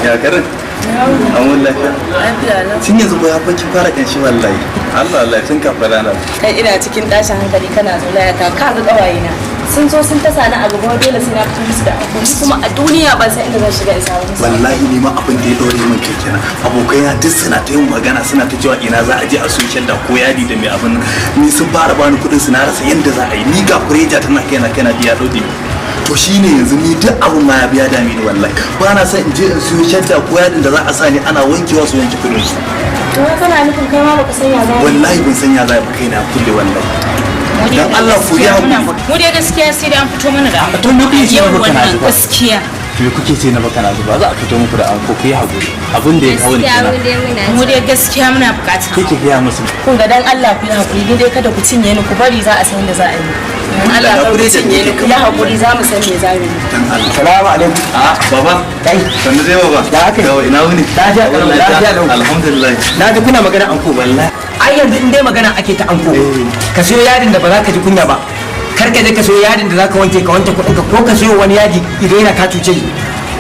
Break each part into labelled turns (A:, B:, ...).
A: Ya karin? An wani lafiya? Tun yanzu ba ya kin fara kanshi wallahi. Allah tun kafa rana.
B: Kai ina cikin tashin hankali kana zolaya ta ka ga kawayena. Sun zo sun tasa ni a gaba dole sai na fito musu da abu kuma a duniya ban san inda zan shiga in samu musu.
A: Wallahi ni ma abin da ya dore min kai kenan. Abokaina duk suna ta yin magana suna ta cewa ina za a je a social da ko yadi da mai abin ni sun fara bani kuɗin su na rasa yanda za a yi ni ga kureja tana kaina biya dode. To shine yanzu ni duk abin ma ya biya dami ni wallahi. Ba na san in je in siyo shadda ko yadin da za a sa ni ana wankewa su wanke kuɗin su.
B: To kana nufin kai ma baka san ya zai?
A: Wallahi ban san ya zai ba kaina kulle wallahi. Dan Allah ku ya
C: mu dai gaskiya sai da an fito mana da
A: to na kuke ce na baka na zuba
C: gaskiya
A: me kuke ce na baka na zuba za a fito muku da anko ku yi hakuri abin da ya kawo ni kenan
C: mu dai gaskiya muna bukata
A: kike ga musu
B: kun ga dan Allah ku yi hakuri ni dai kada ku cinye ni ku bari za a san da za a yi Allah ku cinye ni ku yi hakuri za mu san me za mu yi
A: dan Allah
D: Salamu alaikum.
A: Baba
D: Kai.
A: sannu dai baba
D: Da haka
A: ina wuni
D: lafiya lau.
A: alhamdulillah
D: Na ji kuna magana anko wallahi. Ai yanzu in dai magana ake ta anko. Ka siyo yadin da ba za ka ji kunya ba. Kar ka je ka siyo yadin da za ka wanke kuɗinka ko ka siyo wani yadi idan yana ka cuce shi.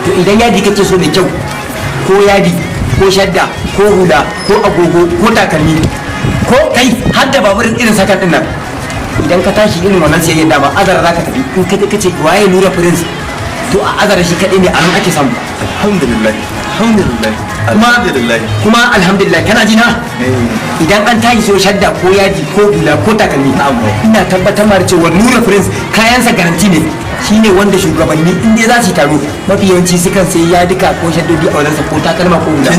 D: To idan yadi kake so mai kyau ko yadi ko shadda ko hula ko agogo ko takalmi ko kai har da baburin irin sakan din nan. Idan ka tashi irin wannan siyayyar dama azara za ka tafi in ka ce waye Nura Prince to a azara shi kaɗai ne a nan ake samu.
A: alhamdulillah
D: kuma alhamdulillah kana ji na idan an tashi so shadda ko yadi ko hula ko takalmi ina tabbatar da cewa Nura Prince kayansa garanti ne shine wanda shugabanni in dai za su taro mafi yawanci sukan sai yadika ko shaddodi a wajensa ko takalma ko hula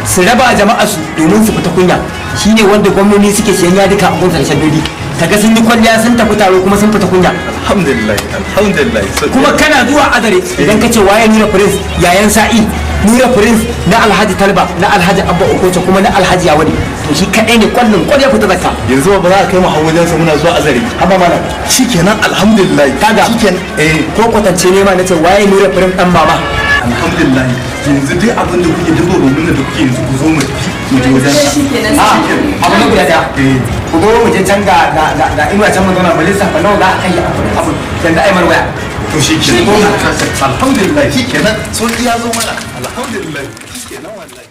D: su raba jama'a su domin su fita kunya shine wanda gwamnati suke siyan yadika a gunsa da shaddodi kaga sun yi kwalliya sun tafi taro kuma sun fita kunya
A: alhamdulillah
D: kuma kana zuwa azare idan ka ce waye Nura Prince yayan sa'i Nura Prince na Alhaji Talba na Alhaji Abba Okocha kuma na Alhaji Yawani to shi kadai ne kwallon kwalliya fita zakka
A: yanzu ba za a kai mu hawajen sa muna zuwa azare
D: haba mana
A: shikenan alhamdulillah
D: kaga
A: shikenan
D: ko kwatance ne ma nace waye Nura Prince dan mama
A: alhamdulillah yanzu duk abin da kuke dubo domin da kuke yanzu ku zo mu je wajen sa
D: abu na guda daya ku zo mu je can ga inuwa can mu zauna mu lissafa nawa za a kai abu yanda ai marwaya
A: to shikenan alhamdulillah shikenan so iya zo mana alhamdulillah shikenan wallahi